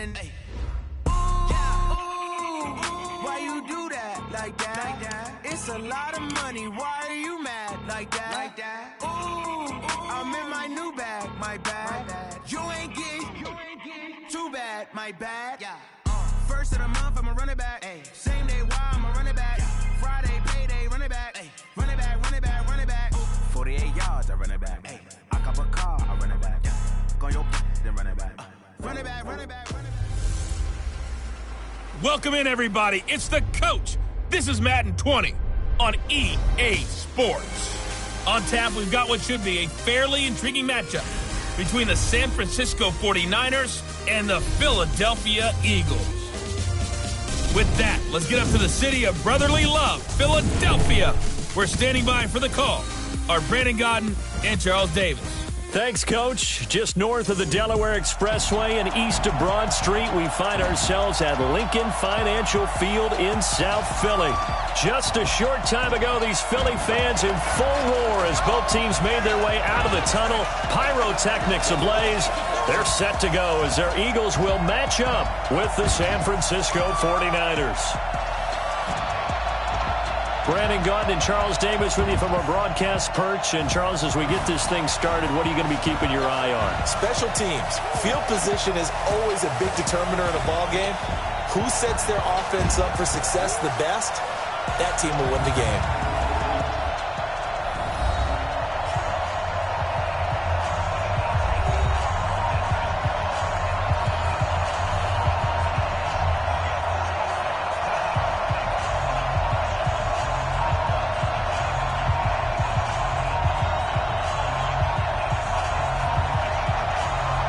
and why you do that like that? It's a lot of money. Why are you mad like that? I'm in my new bag, my bad. You ain't getting too bad, my bad. First of the month, I'ma run it back. Same day, why I'ma run it back. Friday, payday, run it back. Run it back, run it back, run it back. 48 yards, I run it back. I cop a car, I run it back. Go on your then run it back. Run it back, run it back, run it back. Welcome in, everybody. It's the coach. This is Madden 20 on EA Sports. On tap, we've got what should be a fairly intriguing matchup between the San Francisco 49ers and the Philadelphia Eagles. With that, let's get up to the city of brotherly love, Philadelphia. We're standing by for the call are Brandon Godden and Charles Davis. Thanks, Coach. Just north of the Delaware Expressway and east of Broad Street, we find ourselves at Lincoln Financial Field in South Philly. Just a short time ago, these Philly fans in full roar as both teams made their way out of the tunnel. Pyrotechnics ablaze. They're set to go as their Eagles will match up with the San Francisco 49ers. Brandon Godden and Charles Davis with you from our broadcast perch. And, Charles, as we get this thing started, what are you going to be keeping your eye on? Special teams. Field position is always a big determiner in a ball game. Who sets their offense up for success the best, that team will win the game.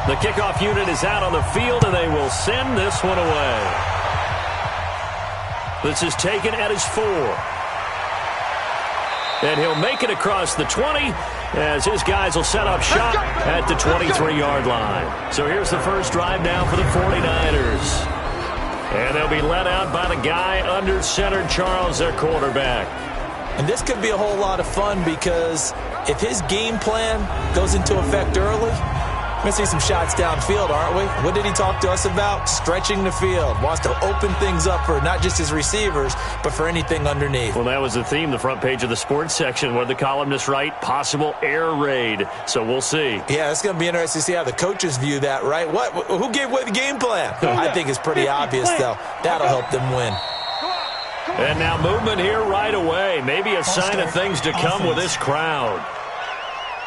The kickoff unit is out on the field, and they will send this one away. This is taken at his 4. And he'll make it across the 20 as his guys will set up shop at the 23-yard line. So here's the first drive now for the 49ers. And they'll be led out by the guy under center, Charles, their quarterback. And this could be a whole lot of fun because if his game plan goes into effect early, we're going to see some shots downfield, aren't we? What did he talk to us about? Stretching the field. Wants to open things up for not just his receivers, but for anything underneath. Well, that was the theme, the front page of the sports section, where the columnists write, possible air raid. So we'll see. Yeah, it's going to be interesting to see how the coaches view that, right? Who gave away the game plan? I think it's pretty obvious, though. That'll help them win. And now movement here right away. Maybe a sign of things to come with this crowd.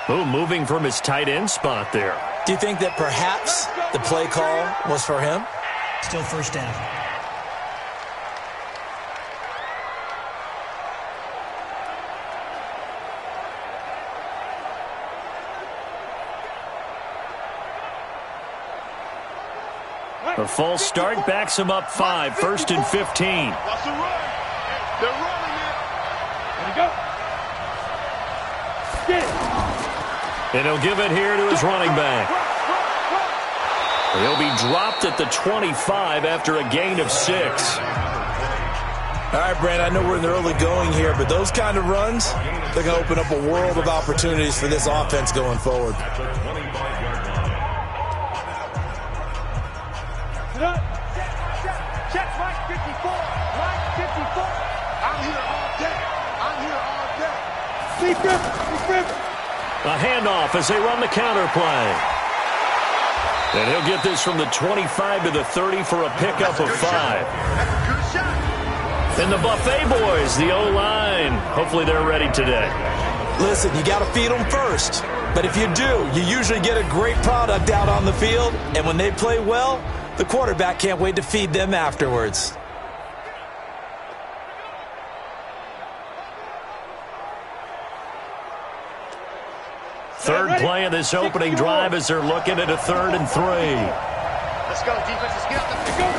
Ooh, moving from his tight end spot there. Do you think that perhaps the play call was for him? Still first down. A false start backs him up 5, 1st and 15. That's a run. They're running it. There you go. Get it. And he'll give it here to his running back. He'll be dropped at the 25 after a gain of 6. All right, Brand, I know we're in the early going here, but those kind of runs, they're going to open up a world of opportunities for this offense going forward. Check Mike 54. Mike 54. I'm here all day. I'm here all day. Be Griffin. A handoff as they run the counter play. And he'll get this from the 25 to the 30 for a pickup of 5. And the Buffet boys, the O-line, hopefully they're ready today. Listen, you got to feed them first. But if you do, you usually get a great product out on the field. And when they play well, the quarterback can't wait to feed them afterwards. Third play of this opening drive as they're looking at a 3rd and 3. Let's go, defense. Let's get out the field.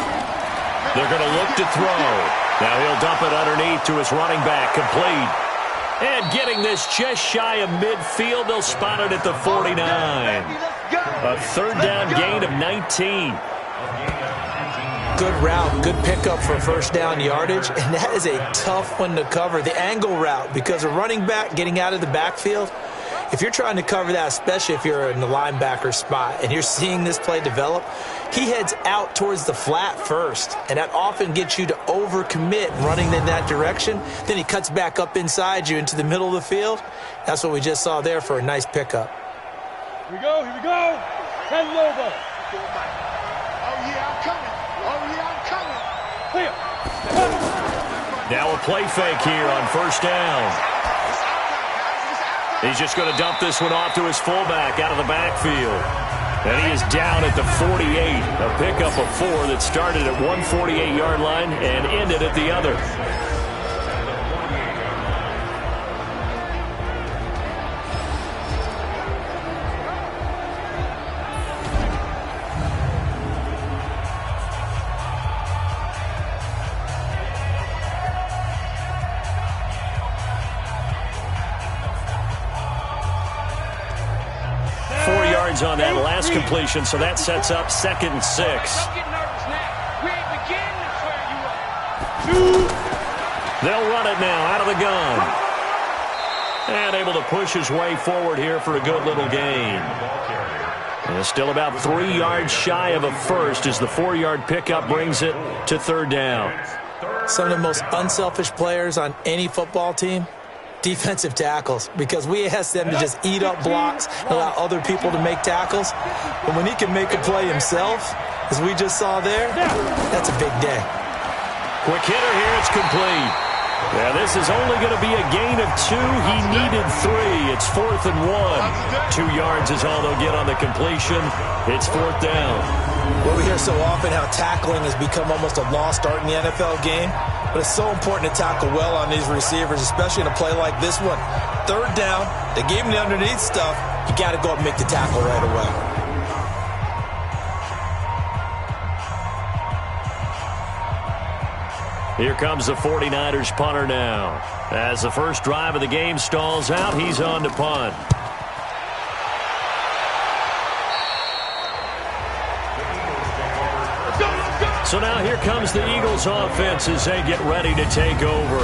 They're going to look to throw. Now he'll dump it underneath to his running back, complete. And getting this just shy of midfield, they'll spot it at the 49. A 3rd down gain of 19. Good route, good pickup for first down yardage, and that is a tough one to cover. The angle route, because a running back getting out of the backfield, If you're trying to cover that, especially if you're in the linebacker spot and you're seeing this play develop, he heads out towards the flat first, and that often gets you to overcommit running in that direction. Then he cuts back up inside you into the middle of the field. That's what we just saw there for a nice pickup. Here we go, here we go. Head over. Oh, yeah, I'm coming. Oh, yeah, I'm coming. Now a play fake here on first down. He's just going to dump this one off to his fullback out of the backfield. And he is down at the 48. A pickup of 4 that started at 148-yard line and ended at the other. 4 yards on that last completion, so that sets up 2nd and 6. Don't get nervous now. We ain't beginning to swear you up. They'll run it now out of the gun. And able to push his way forward here for a good little gain. And still about 3 yards shy of a first as the 4-yard pickup brings it to 3rd down. Some of the most unselfish players on any football team, defensive tackles, because we ask them to just eat up blocks and allow other people to make tackles. But when he can make a play himself, as we just saw there, that's a big day. Quick hitter here, it's complete. Yeah, this is only going to be a gain of 2. He needed 3. It's 4th and 1. 2 yards is all they'll get on the completion. It's 4th down. Well, we hear so often how tackling has become almost a lost art in the NFL game, but it's so important to tackle well on these receivers, especially in a play like this one. 3rd down, they gave him the underneath stuff. You got to go up and make the tackle right away. Here comes the 49ers punter now. As the first drive of the game stalls out, he's on to punt. So now here comes the Eagles offense as they get ready to take over.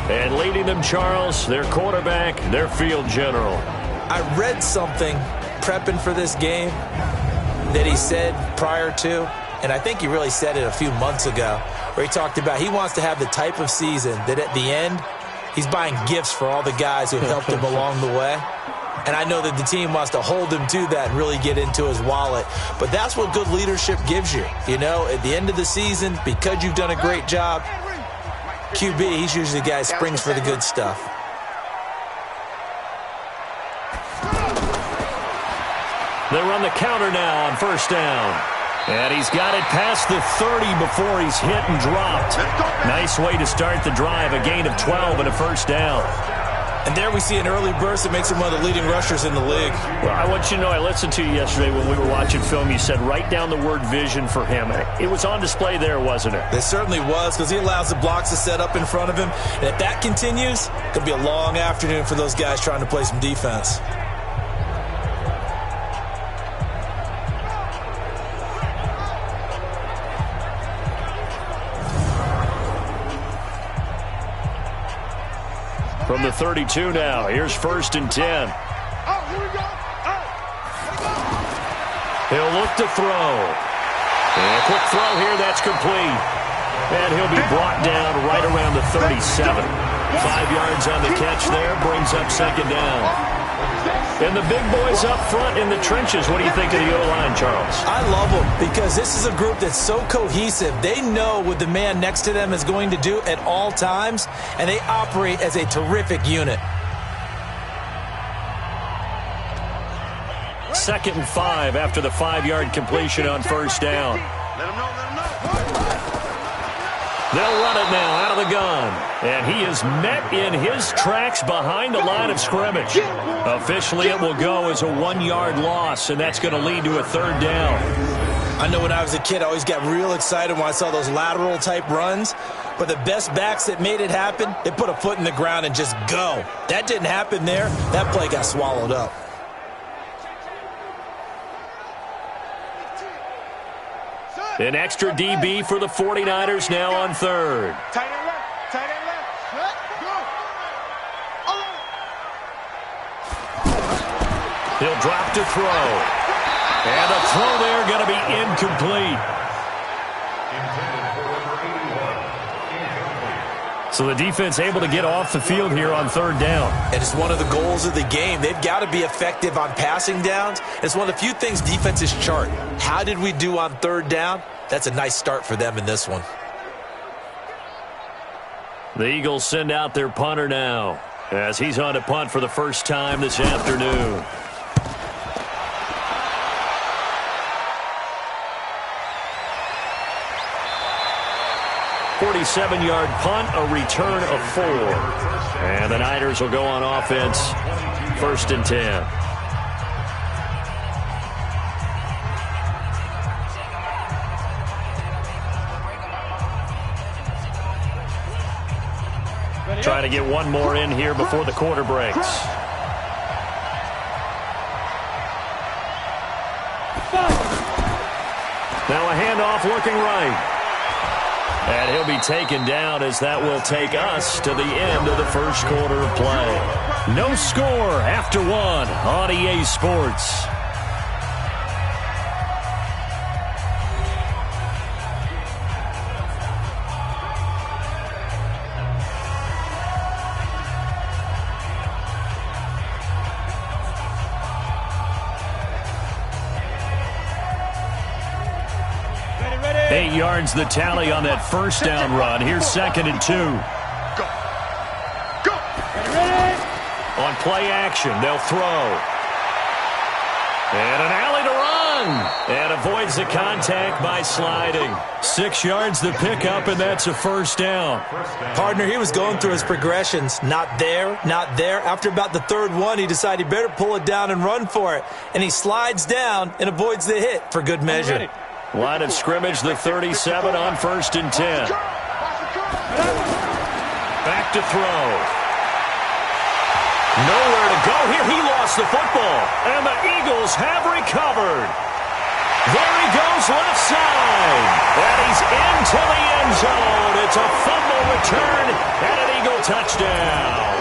And leading them, Charles, their quarterback, their field general. I read something prepping for this game that he said prior to, and I think he really said it a few months ago, where he talked about he wants to have the type of season that at the end, he's buying gifts for all the guys who have helped him along the way. And I know that the team wants to hold him to that and really get into his wallet. But that's what good leadership gives you. You know, at the end of the season, because you've done a great job, QB, he's usually the guy who springs for the good stuff. They run the counter now on first down. And he's got it past the 30 before he's hit and dropped. Nice way to start the drive, a gain of 12 and a first down. And there we see an early burst that makes him one of the leading rushers in the league. Well, I want you to know, I listened to you yesterday when we were watching film. You said write down the word vision for him. It was on display there, wasn't it? It certainly was, because he allows the blocks to set up in front of him. And if that continues, it could be a long afternoon for those guys trying to play some defense. From the 32 now, here's 1st and 10. Oh, here we go. He'll look to throw. And a quick throw here, that's complete. And he'll be brought down right around the 37. 5 yards on the catch there, brings up 2nd down. And the big boys up front in the trenches. What do you think of the O-line, Charles? I love them because this is a group that's so cohesive. They know what the man next to them is going to do at all times, and they operate as a terrific unit. 2nd and 5 after the 5-yard completion on first down. Let him know, let him know. They'll run it now out of the gun. And he is met in his tracks behind the line of scrimmage. Officially, it will go as a 1-yard loss, and that's going to lead to a 3rd down. I know when I was a kid, I always got real excited when I saw those lateral-type runs. But the best backs that made it happen, they put a foot in the ground and just go. That didn't happen there. That play got swallowed up. An extra DB for the 49ers now on 3rd. Tight end left, tight end left. He'll drop to throw. And the throw there going to be incomplete. So the defense able to get off the field here on third down. And it's one of the goals of the game. They've got to be effective on passing downs. It's one of the few things defenses chart. How did we do on third down? That's a nice start for them in this one. The Eagles send out their punter now as he's on to punt for the first time this afternoon. 47-yard punt, a return of 4. And the Niners will go on offense, 1st and 10. Trying to get one more in here before the quarter breaks. Now a handoff looking right. And he'll be taken down as that will take us to the end of the first quarter of play. No score after 1 on EA Sports. Yards the tally on that first down run. Here's 2nd and 2. Go. On play action, they'll throw. And an alley to run. And avoids the contact by sliding. 6 yards the pickup, and that's a first down. Partner, he was going through his progressions. Not there, not there. After about the third one, he decided he better pull it down and run for it. And he slides down and avoids the hit for good measure. Line of scrimmage, the 37 on 1st and 10. Back to throw. Nowhere to go here. He lost the football. And the Eagles have recovered. There he goes left side. And he's into the end zone. It's a fumble return and an Eagle touchdown.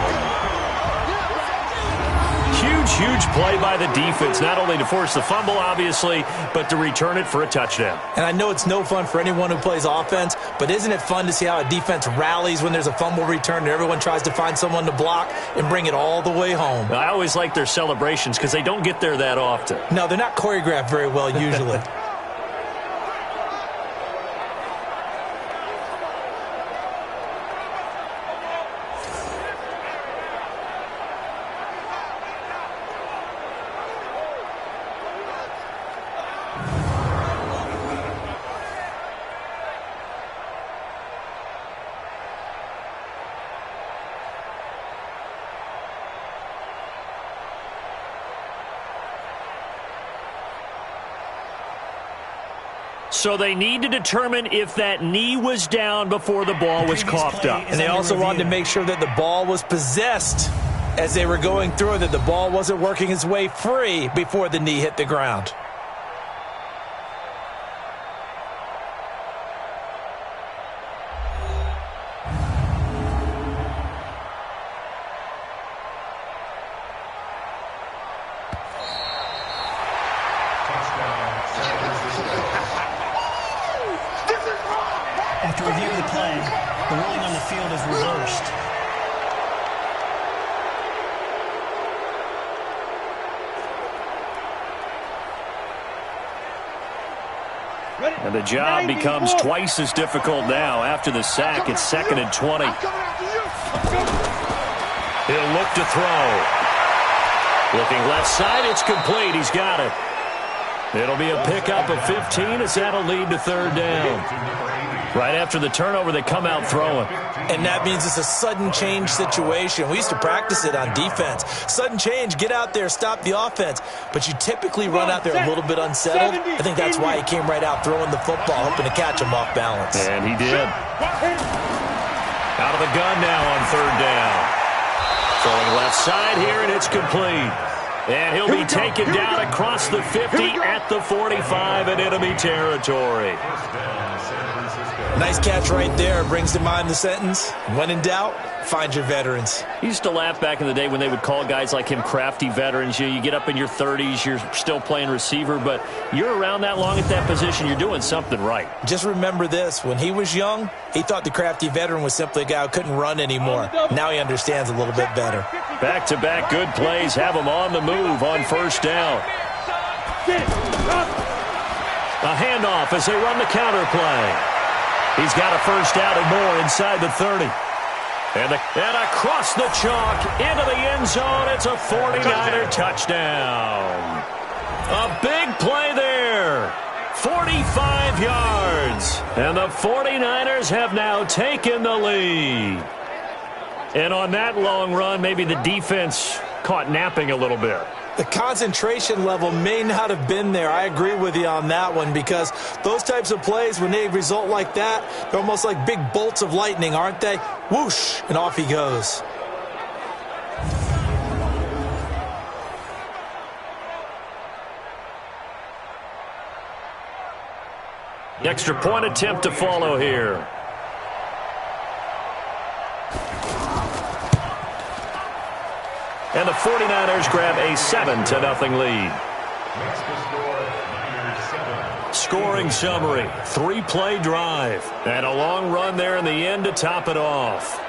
Huge play by the defense, not only to force the fumble, obviously, but to return it for a touchdown. And I know it's no fun for anyone who plays offense, but isn't it fun to see how a defense rallies when there's a fumble return and everyone tries to find someone to block and bring it all the way home? I always like their celebrations because they don't get there that often. No, they're not choreographed very well usually. So they need to determine if that knee was down before the ball was coughed up. And they also wanted to make sure that the ball was possessed as they were going through, that the ball wasn't working its way free before the knee hit the ground. After review of the play, the ruling on the field is reversed. And the job becomes twice as difficult now. After the sack, it's 2nd and 20. He'll look to throw. Looking left side, it's complete. He's got it. It'll be a pickup of 15 as that'll lead to 3rd down. Right after the turnover, they come out throwing. And that means it's a sudden change situation. We used to practice it on defense. Sudden change, get out there, stop the offense. But you typically run out there a little bit unsettled. I think that's why he came right out throwing the football, hoping to catch him off balance. And he did. Out of the gun now on 3rd down. Throwing left side here, and it's complete. And he'll be taken down across the 50 at the 45 in enemy territory. Nice catch right there. Brings to mind the sentence, when in doubt, find your veterans. He used to laugh back in the day when they would call guys like him crafty veterans. You get up in your 30s, you're still playing receiver, but you're around that long at that position, you're doing something right. Just remember this. When he was young, he thought the crafty veteran was simply a guy who couldn't run anymore. Now he understands a little bit better. Back-to-back good plays have him on the move on first down. A handoff as they run the counter play. He's got a first down and more inside the 30. And across the chalk into the end zone. It's a 49er touchdown. A big play there. 45 yards. And the 49ers have now taken the lead. And on that long run, maybe the defense caught napping a little bit. The concentration level may not have been there. I agree with you on that one, because those types of plays, when they result like that, they're almost like big bolts of lightning, aren't they? Whoosh, and off he goes. Extra point attempt to follow here. And the 49ers grab a 7-0 lead. Scoring summary, 3-play drive. And a long run there in the end to top it off.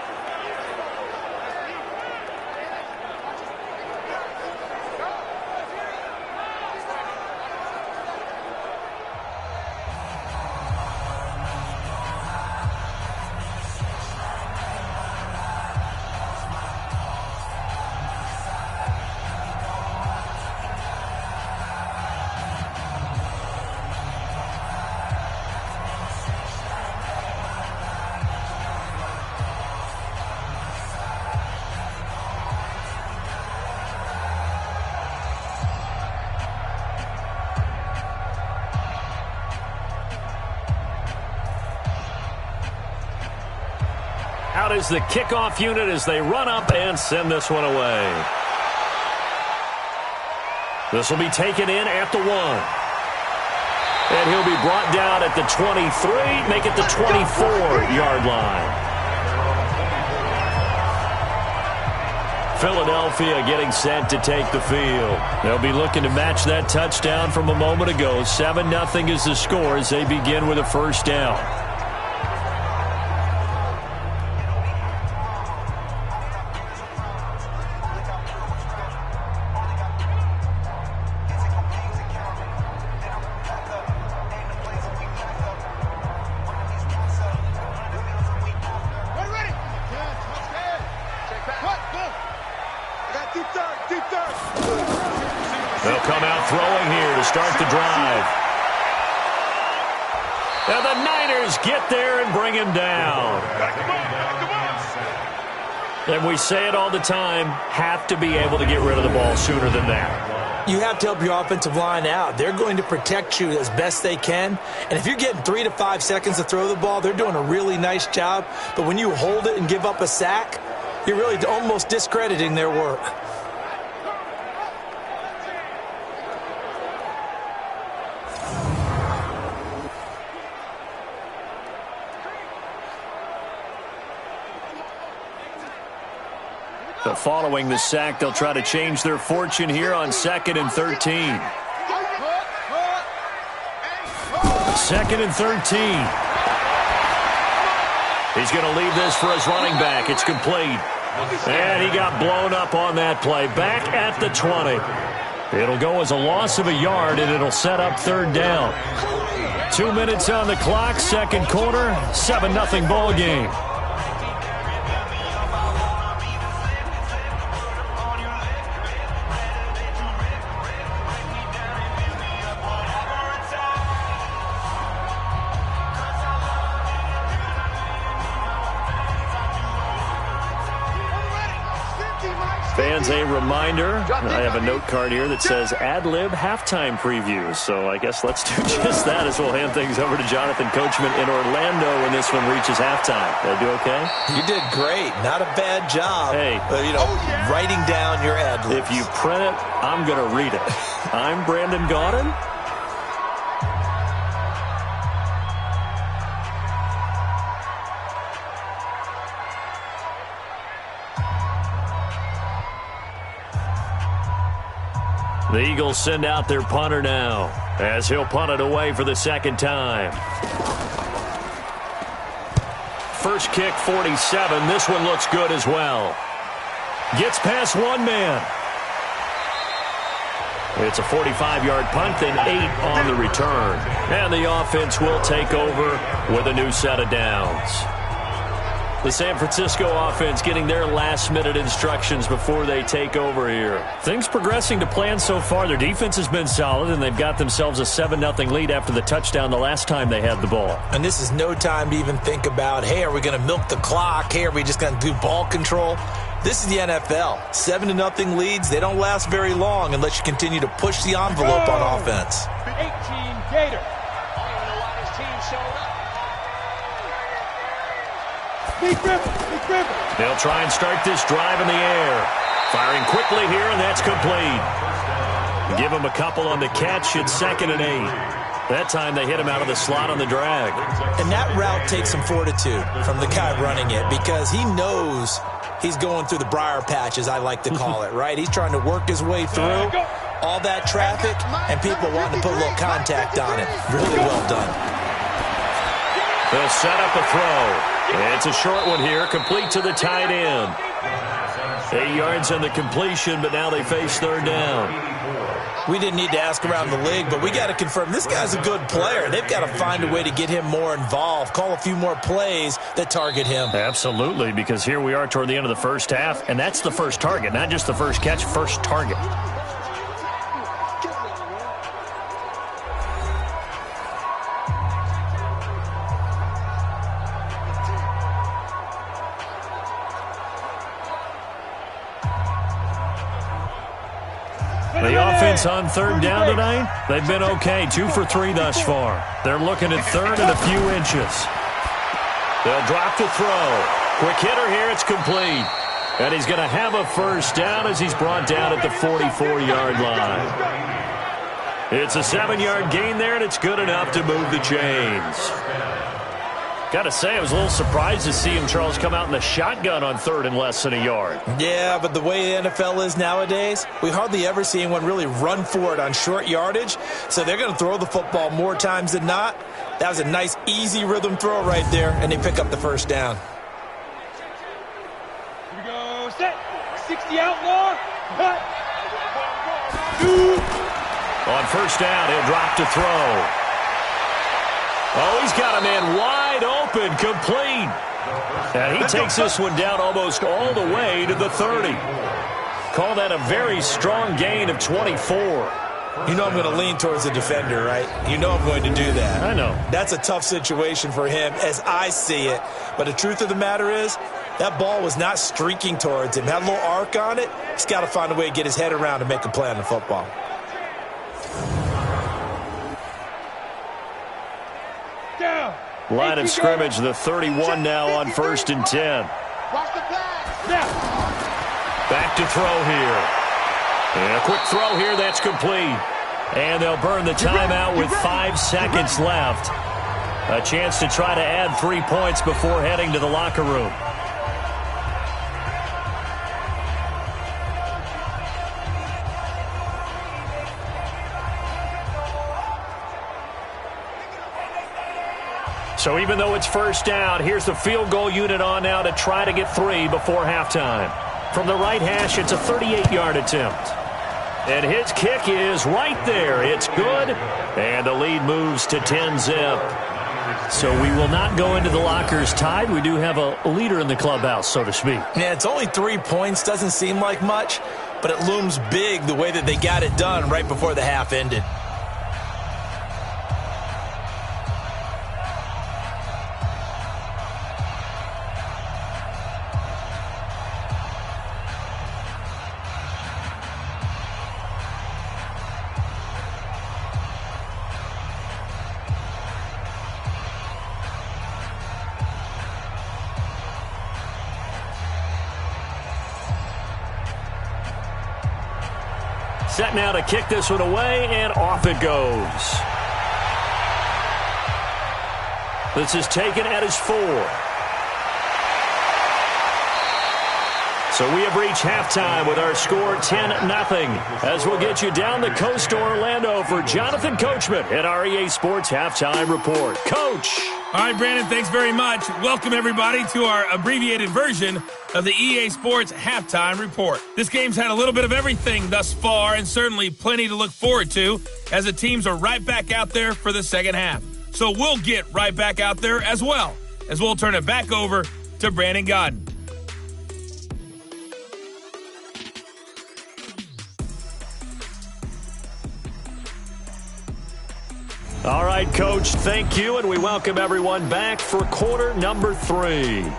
Out is the kickoff unit as they run up and send this one away. This will be taken in at the 1. And he'll be brought down at the 23, make it the 24-yard line. Philadelphia getting set to take the field. They'll be looking to match that touchdown from a moment ago. 7-0 is the score as they begin with a first down. They'll come out throwing here to start the drive. And the Niners get there and bring him down. And we say it all the time, have to be able to get rid of the ball sooner than that. You have to help your offensive line out. They're going to protect you as best they can. And if you're getting 3 to 5 seconds to throw the ball, they're doing a really nice job. But when you hold it and give up a sack, you're really almost discrediting their work. So following the sack, they'll try to change their fortune here on 2nd and 13. 2nd and 13. He's going to leave this for his running back. It's complete. And he got blown up on that play. Back at the 20. It'll go as a loss of a yard, and it'll set up 3rd down. 2 minutes on the clock, 2nd quarter, 7-0 ball game. Fans, a reminder, I have a note card here that says ad-lib halftime preview. So I guess let's do just that as we'll hand things over to Jonathan Coachman in Orlando when this one reaches halftime. Did I do okay? You did great. Not a bad job. Hey. Writing down your ad-libs. If you print it, I'm going to read it. I'm Brandon Gaudin. The Eagles send out their punter now as he'll punt it away for the second time. First kick, 47. This one looks good as well. Gets past one man. It's a 45-yard punt, then 8 on the return. And the offense will take over with a new set of downs. The San Francisco offense getting their last-minute instructions before they take over here. Things progressing to plan so far. Their defense has been solid, and they've got themselves a 7-0 lead after the touchdown the last time they had the ball. And this is no time to even think about, hey, are we going to milk the clock? Hey, are we just going to do ball control? This is the NFL. 7-0 leads, they don't last very long unless you continue to push the envelope on offense. 18 Gator. I don't even know why this team showed up. They'll try and start this drive in the air. Firing quickly here, and that's complete. Give him a couple on the catch. It's 2nd and 8. That time they hit him out of the slot on the drag. And that route takes some fortitude from the guy running it because he knows he's going through the briar patch, as I like to call it, right? He's trying to work his way through all that traffic and people wanting to put a little contact on it. Really well done. They'll set up a throw. It's a short one here, complete to the tight end. 8 yards on the completion, but now they face third down. We didn't need to ask around the league, but we got to confirm this guy's a good player. They've got to find a way to get him more involved, call a few more plays that target him. Absolutely, because here we are toward the end of the first half, and that's the first target, not just the first catch, first target. The offense on third down tonight, they've been okay. 2 for 3 thus far. They're looking at third and a few inches. They'll drop to throw. Quick hitter here, it's complete. And he's going to have a first down as he's brought down at the 44-yard line. It's a 7-yard gain there, and it's good enough to move the chains. Got to say, I was a little surprised to see him, Charles, come out in the shotgun on third and less than a yard. Yeah, but the way the NFL is nowadays, we hardly ever see anyone really run for it on short yardage. So they're going to throw the football more times than not. That was a nice, easy rhythm throw right there, and they pick up the first down. Here we go, set. 60 outlaw. Cut. On first down, he'll drop to throw. Oh, he's got a man wide open, complete. And he takes this one down almost all the way to the 30. Call that a very strong gain of 24. You know I'm going to lean towards the defender, right? You know I'm going to do that. I know. That's a tough situation for him as I see it. But the truth of the matter is, that ball was not streaking towards him. Had a little arc on it. He's got to find a way to get his head around and make a play on the football. Line of scrimmage, the 31 now on 1st and 10. Back to throw here. And a quick throw here, that's complete. And they'll burn the timeout with 5 seconds left. A chance to try to add 3 points before heading to the locker room. So even though it's first down, here's the field goal unit on now to try to get 3 before halftime. From the right hash, it's a 38-yard attempt. And his kick is right there. It's good. And the lead moves to 10-zip. So we will not go into the lockers tied. We do have a leader in the clubhouse, so to speak. Yeah, it's only 3 points. Doesn't seem like much, but it looms big the way that they got it done right before the half ended. Set now to kick this one away, and off it goes. This is taken at his 4. So we have reached halftime with our score 10-0. As we'll get you down the coast to Orlando for Jonathan Coachman at our EA Sports Halftime Report. Coach! All right, Brandon, thanks very much. Welcome, everybody, to our abbreviated version of the EA Sports Halftime Report. This game's had a little bit of everything thus far, and certainly plenty to look forward to, as the teams are right back out there for the second half. So we'll get right back out there as well, as we'll turn it back over to Brandon Godden. All right, Coach, thank you, and we welcome everyone back for quarter number 3.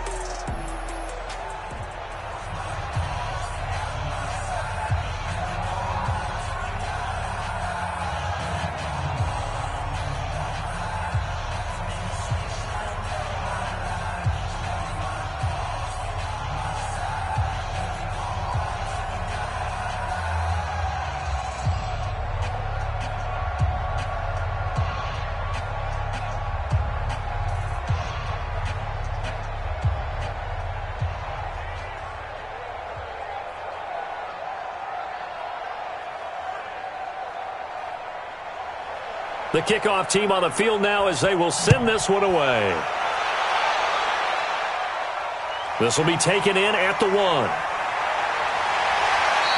The kickoff team on the field now as they will send this one away. This will be taken in at the 1.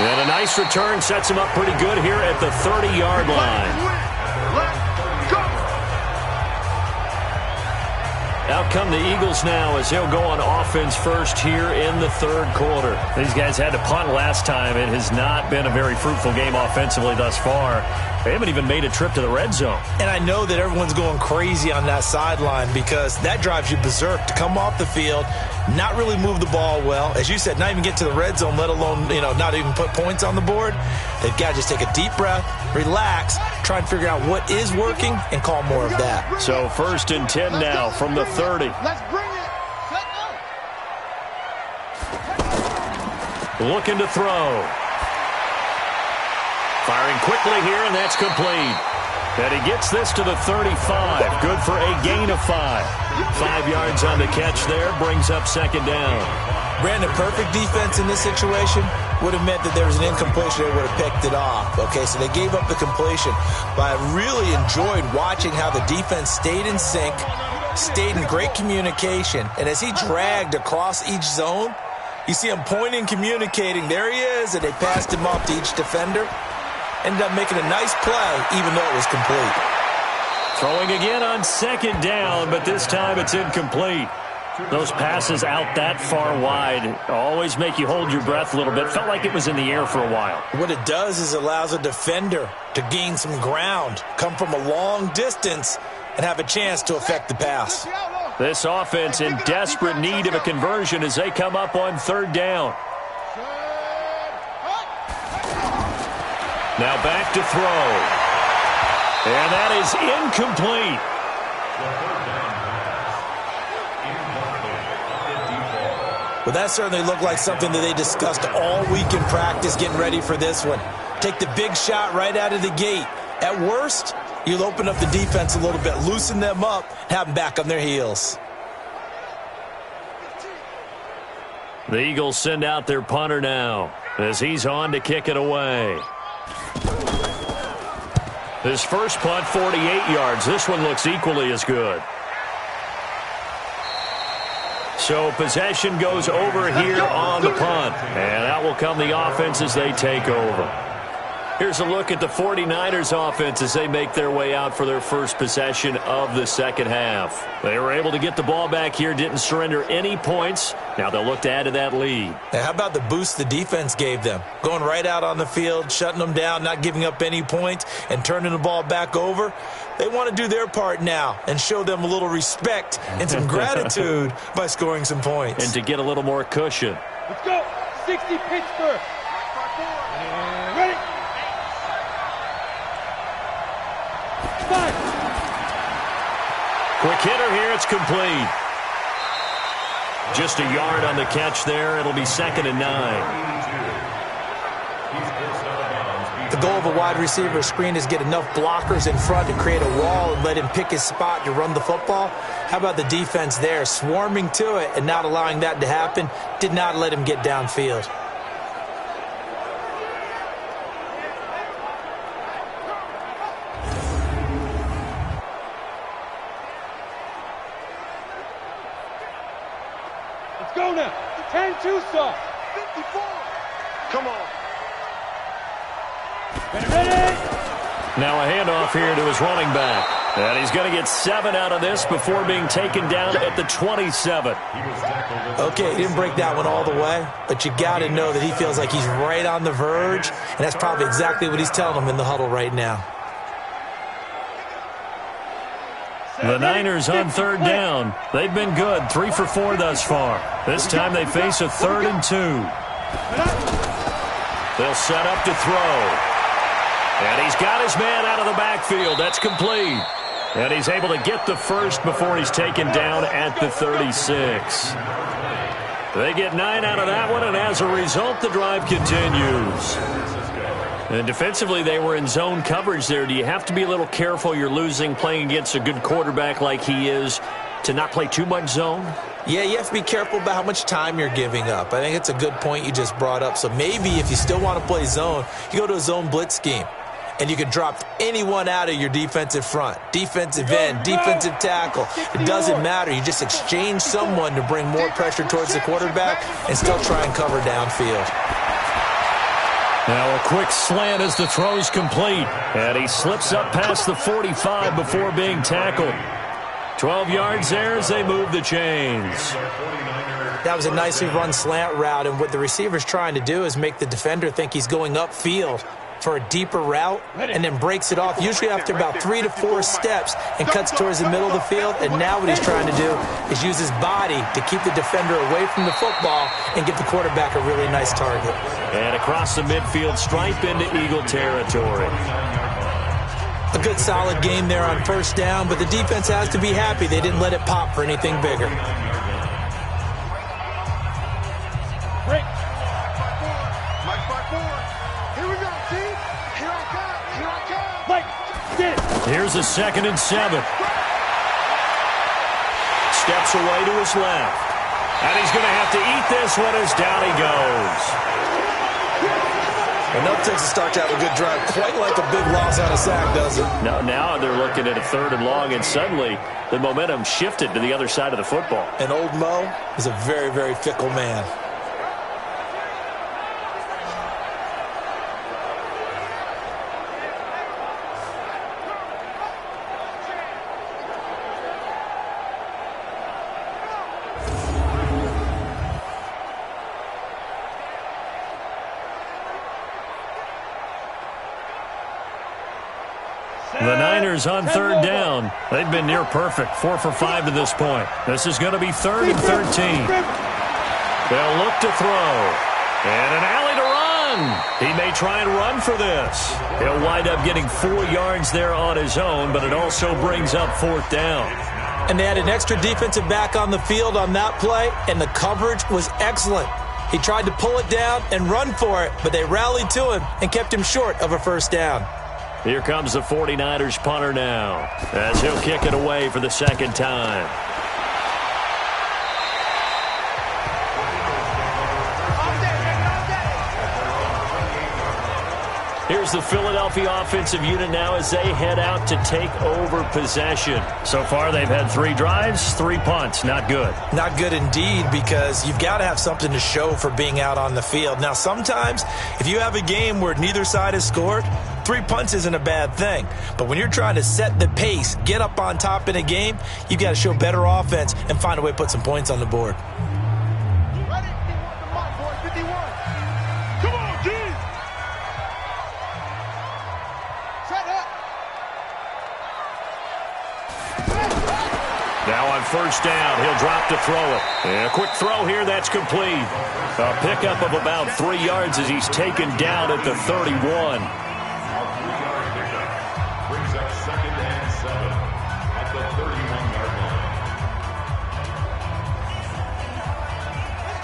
And a nice return sets him up pretty good here at the 30-yard line. Out come the Eagles now as they'll go on offense first here in the third quarter. These guys had to punt last time. It has not been a very fruitful game offensively thus far. They haven't even made a trip to the red zone. And I know that everyone's going crazy on that sideline because that drives you berserk to come off the field, not really move the ball well. As you said, not even get to the red zone, let alone, not even put points on the board. They've got to just take a deep breath, relax, try and figure out what is working and call more of that. So 1st and 10 now from the 30. Let's bring it. Looking to throw. Firing quickly here, and that's complete. And he gets this to the 35. Good for a gain of 5. 5 yards on the catch there, brings up second down. Brandon, perfect defense in this situation would have meant that there was an incompletion. They would have picked it off. Okay, so they gave up the completion. But I really enjoyed watching how the defense stayed in sync, stayed in great communication. And as he dragged across each zone, you see him pointing, communicating. There he is, and they passed him off to each defender. Ended up making a nice play, even though it was complete. Throwing again on second down, but this time it's incomplete. Those passes out that far wide always make you hold your breath a little bit. Felt like it was in the air for a while. What it does is allows a defender to gain some ground, come from a long distance, and have a chance to affect the pass. This offense in desperate need of a conversion as they come up on third down. Now back to throw. And that is incomplete. Well, that certainly looked like something that they discussed all week in practice getting ready for this one. Take the big shot right out of the gate. At worst, you'll open up the defense a little bit, loosen them up, have them back on their heels. The Eagles send out their punter now as he's on to kick it away. His first punt, 48 yards. This one looks equally as good. So possession goes over here on the punt. And out will come the offense as they take over. Here's a look at the 49ers offense as they make their way out for their first possession of the second half. They were able to get the ball back here, didn't surrender any points. Now they'll look to add to that lead. Now, how about the boost the defense gave them? Going right out on the field, shutting them down, not giving up any points, and turning the ball back over. They want to do their part now and show them a little respect and some gratitude by scoring some points. And to get a little more cushion. Let's go. 60 Pittsburgh. And ready. Quick hitter here, it's complete. Just a yard on the catch there. It'll be 2nd and 9. The goal of a wide receiver screen is get enough blockers in front to create a wall and let him pick his spot to run the football. How about the defense there, swarming to it and not allowing that to happen? Did not let him get downfield. Let's go now. 10-2 soft. 54. Come on. Ready? Now a handoff here to his running back. And he's going to get 7 out of this before being taken down at the 27. Okay, he didn't break that one all the way, but you got to know that he feels like he's right on the verge, and that's probably exactly what he's telling them in the huddle right now. The Niners on 3rd down. They've been good, 3 for 4 thus far. This time they face a 3rd and 2. They'll set up to throw. And he's got his man out of the backfield. That's complete. And he's able to get the first before he's taken down at the 36. They get 9 out of that one, and as a result, the drive continues. And defensively, they were in zone coverage there. Do you have to be a little careful? You're losing playing against a good quarterback like he is to not play too much zone? Yeah, you have to be careful about how much time you're giving up. I think it's a good point you just brought up. So maybe if you still want to play zone, you go to a zone blitz scheme. And you can drop anyone out of your defensive front, defensive end, defensive tackle. It doesn't matter. You just exchange someone to bring more pressure towards the quarterback and still try and cover downfield. Now a quick slant as the throw's complete. And he slips up past the 45 before being tackled. 12 yards there as they move the chains. That was a nicely run slant route, and what the receiver's trying to do is make the defender think he's going upfield for a deeper route and then breaks it off, usually after about 3 to 4 steps, and cuts towards the middle of the field. And now what he's trying to do is use his body to keep the defender away from the football and give the quarterback a really nice target. And across the midfield stripe into Eagle territory. A good solid game there on 1st down, but the defense has to be happy they didn't let it pop for anything bigger. Break. Mike 5-4. Here we go, team. Here I come. Here I come. Mike, get it. Here's a 2nd and 7. Steps away to his left. And he's going to have to eat this one as down he goes. Enough takes a start to have a good drive, quite like a big loss on a sack, does it? No, now they're looking at a 3rd and long, and suddenly the momentum shifted to the other side of the football. And old Mo is a very, very fickle man. The Niners on 3rd down. They've been near perfect, 4 for 5 to this point. This is going to be 3rd and 13. They'll look to throw. And an alley to run. He may try and run for this. He'll wind up getting 4 yards there on his own, but it also brings up 4th down. And they had an extra defensive back on the field on that play, and the coverage was excellent. He tried to pull it down and run for it, but they rallied to him and kept him short of a 1st down. Here comes the 49ers punter now, as he'll kick it away for the 2nd time. Here's the Philadelphia offensive unit now as they head out to take over possession. So far, they've had 3 drives, 3 punts. Not good. Not good indeed, because you've got to have something to show for being out on the field. Now, sometimes, if you have a game where neither side has scored, 3 punts isn't a bad thing. But when you're trying to set the pace, get up on top in a game, you've got to show better offense and find a way to put some points on the board. Ready? 51. Come on, G. Set up. Now on 1st down, he'll drop to throw it. And a quick throw here, that's complete. A pickup of about 3 yards as he's taken down at the 31. Brings up 2nd and 7 at the 31-yard line.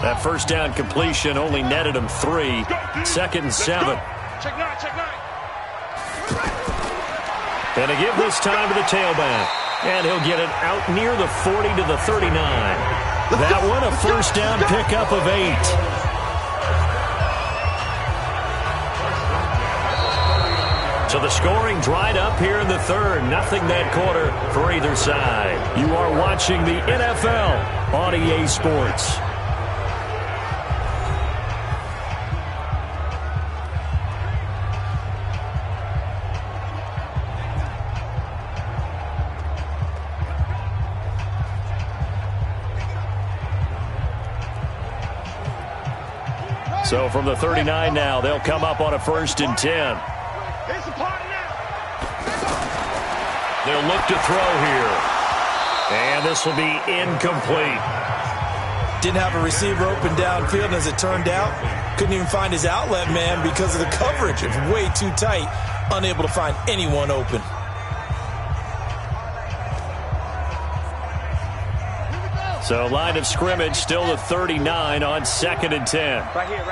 That 1st down completion only netted him 3. 2nd and 7. Check 9, check 9. And to give this time to the tailback. And he'll get it out near the 40 to the 39. That one a first down pickup of 8. So the scoring dried up here in the third. Nothing that quarter for either side. You are watching the NFL on EA Sports. So from the 39 now, they'll come up on a 1st and 10. They'll look to throw here. And this will be incomplete. Didn't have a receiver open downfield, and as it turned out, couldn't even find his outlet man because of the coverage. It's way too tight, unable to find anyone open. So line of scrimmage still the 39 on 2nd and 10. Right here.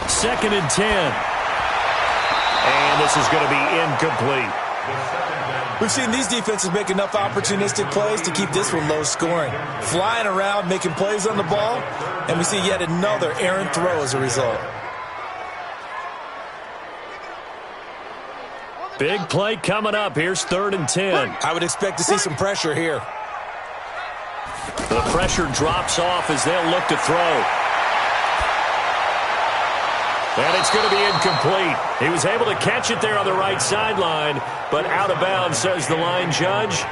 2nd and 10. And this is going to be incomplete. We've seen these defenses make enough opportunistic plays to keep this one low scoring. Flying around, making plays on the ball, and we see yet another errant throw as a result. Big play coming up. Here's 3rd and 10. I would expect to see some pressure here. The pressure drops off as they'll look to throw. And it's going to be incomplete. He was able to catch it there on the right sideline, but out of bounds, says the line judge.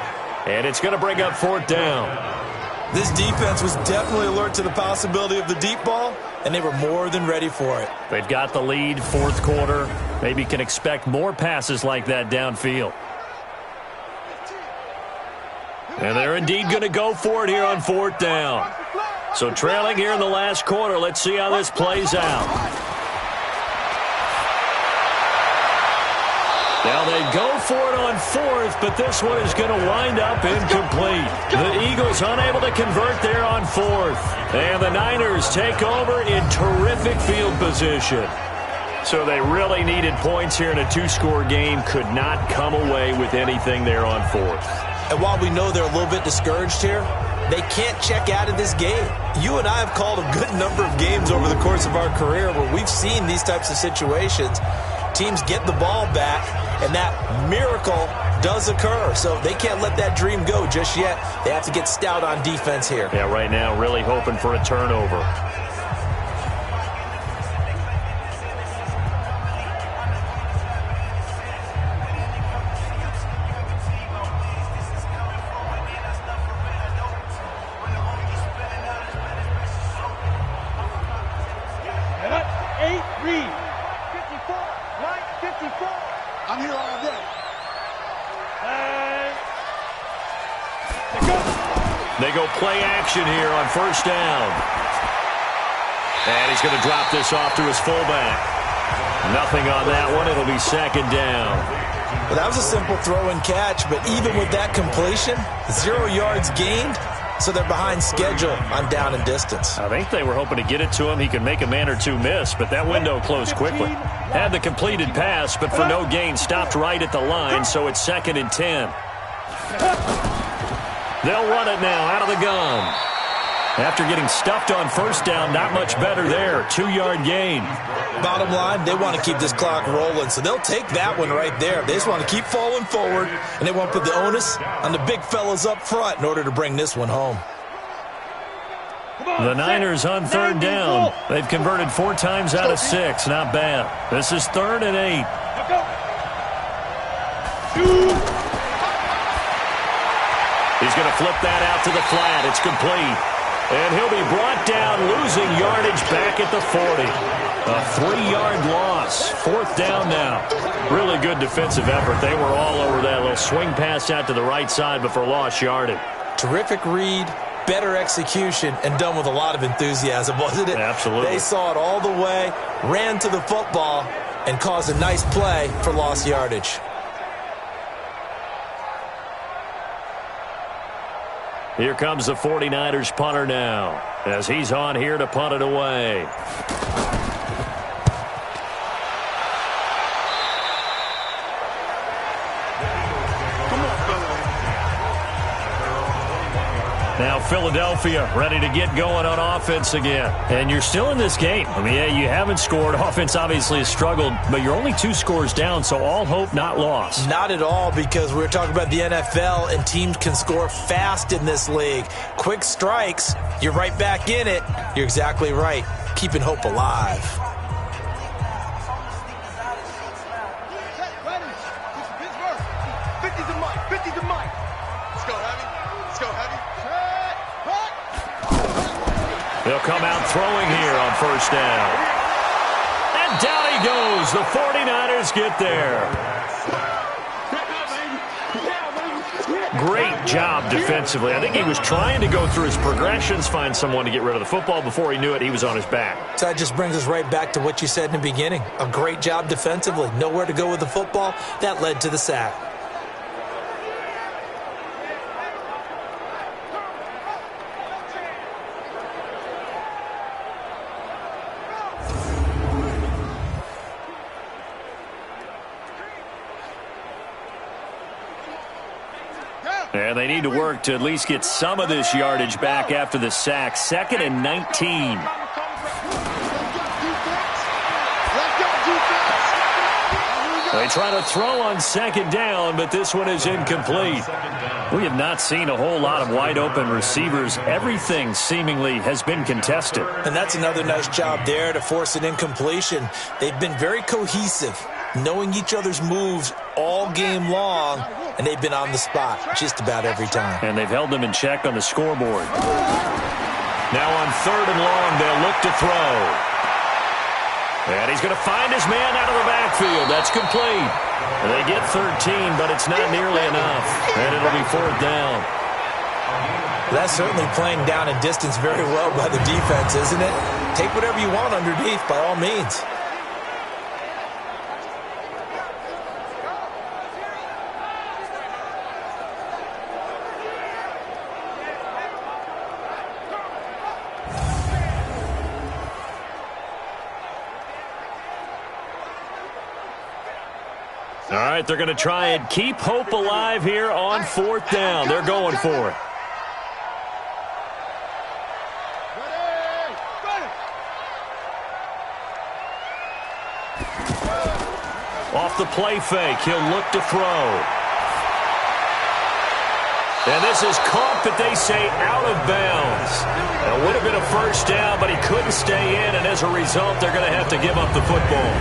And it's going to bring up 4th down. This defense was definitely alert to the possibility of the deep ball, and they were more than ready for it. They've got the lead, 4th quarter. Maybe can expect more passes like that downfield. And they're indeed going to go for it here on 4th down. So trailing here in the last quarter. Let's see how this plays out. Now they go for it on 4th, but this one is going to wind up incomplete. The Eagles unable to convert there on 4th. And the Niners take over in terrific field position. So they really needed points here in a 2-score game. Could not come away with anything there on 4th. And while we know they're a little bit discouraged here, they can't check out of this game. You and I have called a good number of games over the course of our career where we've seen these types of situations. Teams get the ball back, and that miracle does occur. So they can't let that dream go just yet. They have to get stout on defense here. Yeah, right now really hoping for a turnover. I'm here all day. They go play action here on 1st down. And he's going to drop this off to his fullback. Nothing on that one. It'll be 2nd down. Well, that was a simple throw and catch, but even with that completion, 0 yards gained, so they're behind schedule on down and distance. I think they were hoping to get it to him. He could make a man or two miss, but that window closed quickly. Had the completed pass, but for no gain, stopped right at the line, so it's 2nd and 10. They'll run it now out of the gun. After getting stuffed on 1st down, not much better there. 2-yard gain. Bottom line, they want to keep this clock rolling, so they'll take that one right there. They just want to keep falling forward, and they want to put the onus on the big fellas up front in order to bring this one home. The Niners on 3rd down. They've converted 4 times out of 6. Not bad. This is 3rd and 8. He's going to flip that out to the flat. It's complete. And he'll be brought down, losing yardage back at the 40. A 3-yard loss. 4th down now. Really good defensive effort. They were all over that little swing pass out to the right side before lost yardage. Terrific read, better execution, and done with a lot of enthusiasm, wasn't it? Absolutely. They saw it all the way, ran to the football, and caused a nice play for lost yardage. Here comes the 49ers punter now, as he's on here to punt it away. Now Philadelphia ready to get going on offense again. And you're still in this game. I mean, yeah, you haven't scored. Offense obviously has struggled, but you're only 2 scores down, so all hope not lost. Not at all, because we're talking about the NFL, and teams can score fast in this league. Quick strikes, you're right back in it. You're exactly right. Keeping hope alive. They'll come out throwing here on first down. And down he goes. The 49ers get there. Great job defensively. I think he was trying to go through his progressions, find someone to get rid of the football. Before he knew it, he was on his back. So that just brings us right back to what you said in the beginning. A great job defensively. Nowhere to go with the football. That led to the sack. And they need to work to at least get some of this yardage back after the sack. 2nd and 19. They try to throw on 2nd down, but this one is incomplete. We have not seen a whole lot of wide-open receivers. Everything seemingly has been contested. And that's another nice job there to force an incompletion. They've been very cohesive, knowing each other's moves all game long, and they've been on the spot just about every time. And they've held them in check on the scoreboard. Now on 3rd and long, they'll look to throw. And he's going to find his man out of the backfield. That's complete. And they get 13, but it's not nearly enough. And it'll be 4th down. That's certainly playing down and distance very well by the defense, isn't it? Take whatever you want underneath, by all means. All right, they're going to try and keep hope alive here on 4th down. They're going for it. Off the play fake, he'll look to throw. And this is caught, but they say out of bounds. It would have been a first down, but he couldn't stay in, and as a result, they're going to have to give up the football.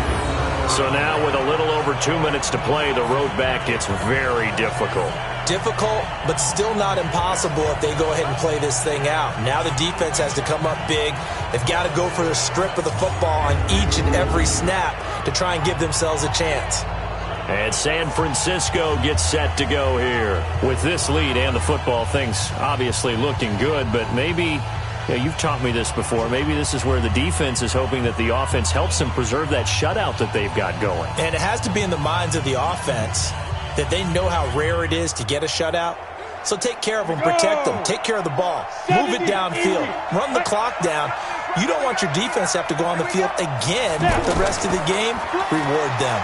So now with a little over 2 minutes to play, the road back gets very difficult. Difficult, but still not impossible if they go ahead and play this thing out. Now the defense has to come up big. They've got to go for a strip of the football on each and every snap to try and give themselves a chance. And San Francisco gets set to go here. With this lead and the football, things obviously looking good, but maybe... Yeah, you've taught me this before. Maybe this is where the defense is hoping that the offense helps them preserve that shutout that they've got going. And it has to be in the minds of the offense that they know how rare it is to get a shutout. So take care of them, protect them, take care of the ball, move it downfield, run the clock down. You don't want your defense to have to go on the field again the rest of the game. Reward them.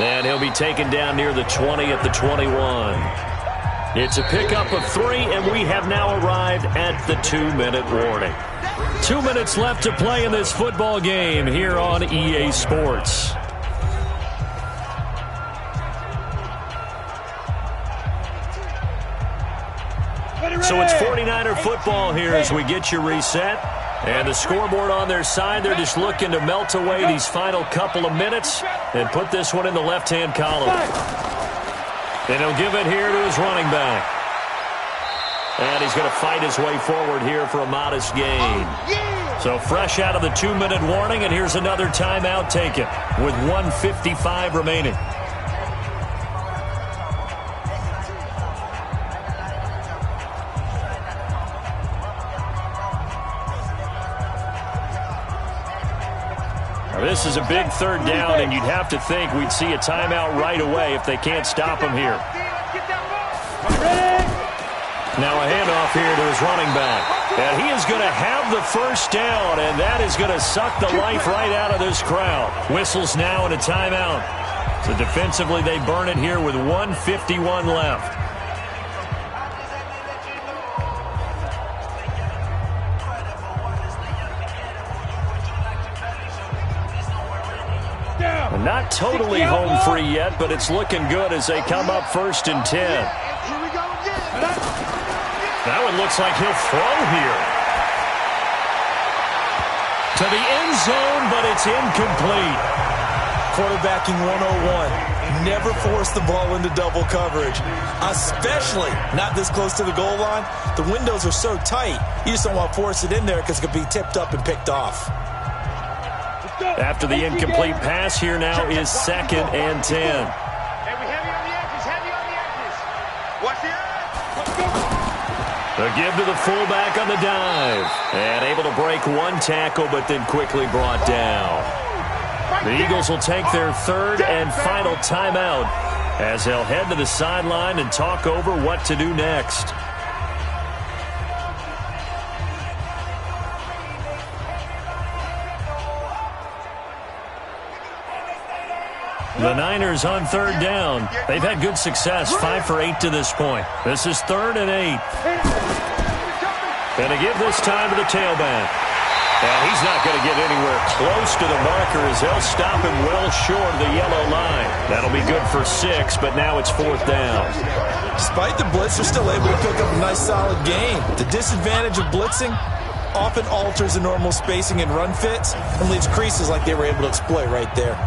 And he'll be taken down near the 20 at the 21. It's a pickup of 3, and we have now arrived at the 2-minute warning. 2 minutes left to play in this football game here on EA Sports. So it's 49er football here as we get you reset. And the scoreboard on their side, they're just looking to melt away these final couple of minutes and put this one in the left-hand column. And he'll give it here to his running back. And he's going to fight his way forward here for a modest gain. So fresh out of the 2-minute warning, and here's another timeout taken with 1:55 remaining. This is a big 3rd down, and you'd have to think we'd see a timeout right away if they can't stop him here. Now a handoff here to his running back. And he is going to have the first down, and that is going to suck the life right out of this crowd. Whistles now and a timeout. So defensively, they burn it here with 1:51 left. Not totally home free yet, but it's looking good as they come up 1st and 10. Now it looks like he'll throw here. To the end zone, but it's incomplete. Quarterbacking 101. Never force the ball into double coverage, especially not this close to the goal line. The windows are so tight, you just don't want to force it in there because it could be tipped up and picked off. After the incomplete pass, here now is 2nd and 10. Hey, we heavy on the edges, heavy on the edges. Watch the edge. Let's go. A give to the fullback on the dive. And able to break one tackle, but then quickly brought down. The Eagles will take their 3rd and final timeout as they'll head to the sideline and talk over what to do next. The Niners on 3rd down. They've had good success, 5 for 8 to this point. This is 3rd and 8. And to give this time to the tailback. And he's not going to get anywhere close to the marker as they'll stop him well short of the yellow line. That'll be good for 6, but now it's 4th down. Despite the blitz, they're still able to pick up a nice solid gain. The disadvantage of blitzing often alters the normal spacing and run fits and leaves creases like they were able to exploit right there.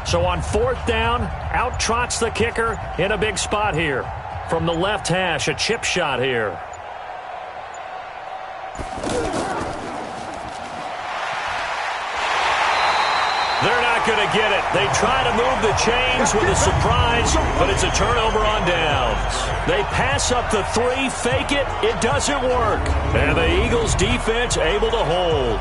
So on 4th down, out trots the kicker in a big spot here. From the left hash, a chip shot here. They're not going to get it. They try to move the chains with a surprise, but it's a turnover on downs. They pass up the 3, fake it. It doesn't work. And the Eagles defense able to hold.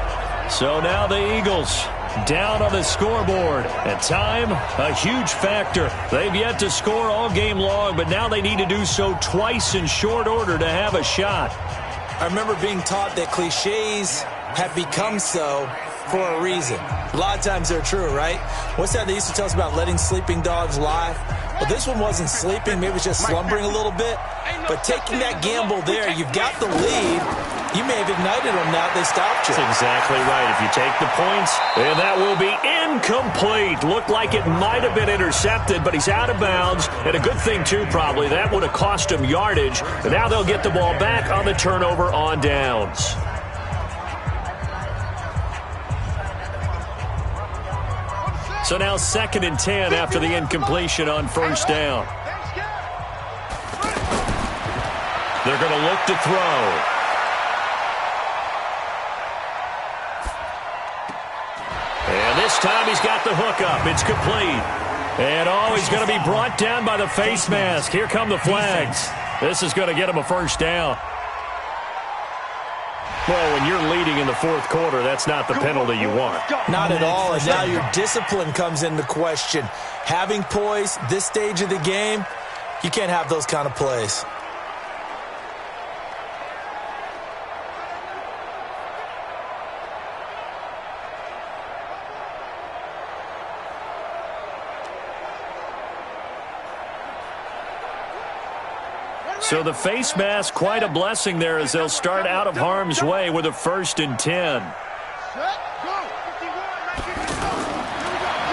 So now the Eagles down on the scoreboard. And time, a huge factor. They've yet to score all game long, but now they need to do so twice in short order to have a shot. I remember being taught that cliches have become so for a reason. A lot of times they're true, right? What's that they used to tell us about letting sleeping dogs lie? Well, this one wasn't sleeping. Maybe it was just slumbering a little bit. But taking that gamble there, you've got the lead. You may have ignited them now. They stopped you. That's exactly right. If you take the points, and that will be incomplete. Looked like it might have been intercepted, but he's out of bounds. And a good thing, too, probably. That would have cost him yardage. And now they'll get the ball back on the turnover on downs. So now 2nd and 10 after the incompletion on 1st down. They're going to look to throw. And this time he's got the hook up. It's complete. And he's going to be brought down by the face mask. Here come the flags. This is going to get him a 1st down. Well, when you're leading in the 4th quarter, that's not the penalty you want. Not at all, and now your discipline comes into question. Having poise this stage of the game, you can't have those kind of plays. So the face mask, quite a blessing there as they'll start out of harm's way with a 1st and 10.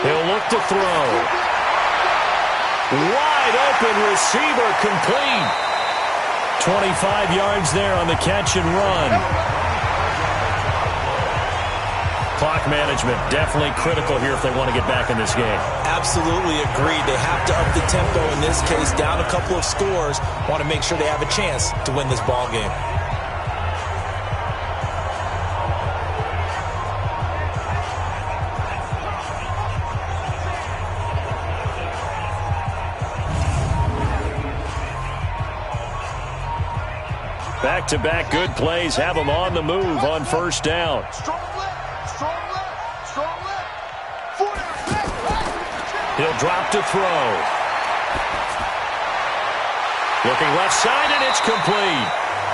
He'll look to throw. Wide open receiver, complete. 25 yards there on the catch and run. Clock management definitely critical here if they want to get back in this game. Absolutely agreed. They have to up the tempo in this case, down a couple of scores. Want to make sure they have a chance to win this ball game. Back-to-back good plays have them on the move on 1st down. He'll drop to throw. Looking left side, and it's complete.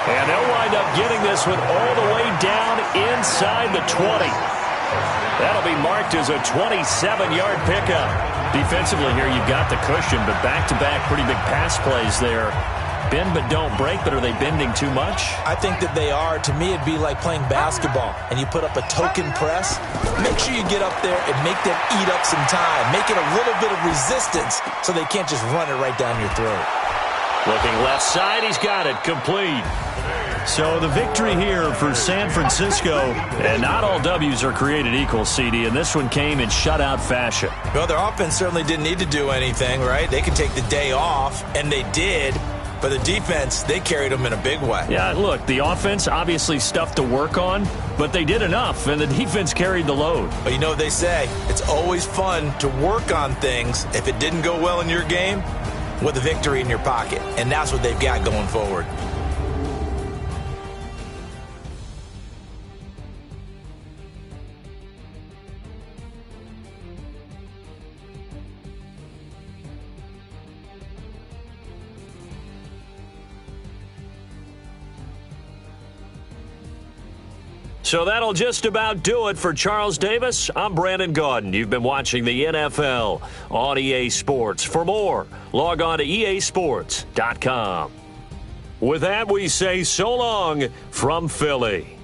And they'll wind up getting this one all the way down inside the 20. That'll be marked as a 27-yard pickup. Defensively here, you've got the cushion, but back-to-back pretty big pass plays there. Bend but don't break, but are they bending too much? I think that they are. To me, it'd be like playing basketball, and you put up a token press. Make sure you get up there and make them eat up some time. Make it a little bit of resistance so they can't just run it right down your throat. Looking left side, he's got it, complete. So the victory here for San Francisco, and not all W's are created equal, CD, and this one came in shutout fashion. Well, their offense certainly didn't need to do anything, right? They could take the day off, and they did. But the defense, they carried them in a big way. Yeah, look, the offense, obviously stuff to work on, but they did enough, and the defense carried the load. But you know what they say, it's always fun to work on things if it didn't go well in your game with a victory in your pocket, and that's what they've got going forward. So that'll just about do it for Charles Davis. I'm Brandon Gaudin. You've been watching the NFL on EA Sports. For more, log on to easports.com. With that, we say so long from Philly.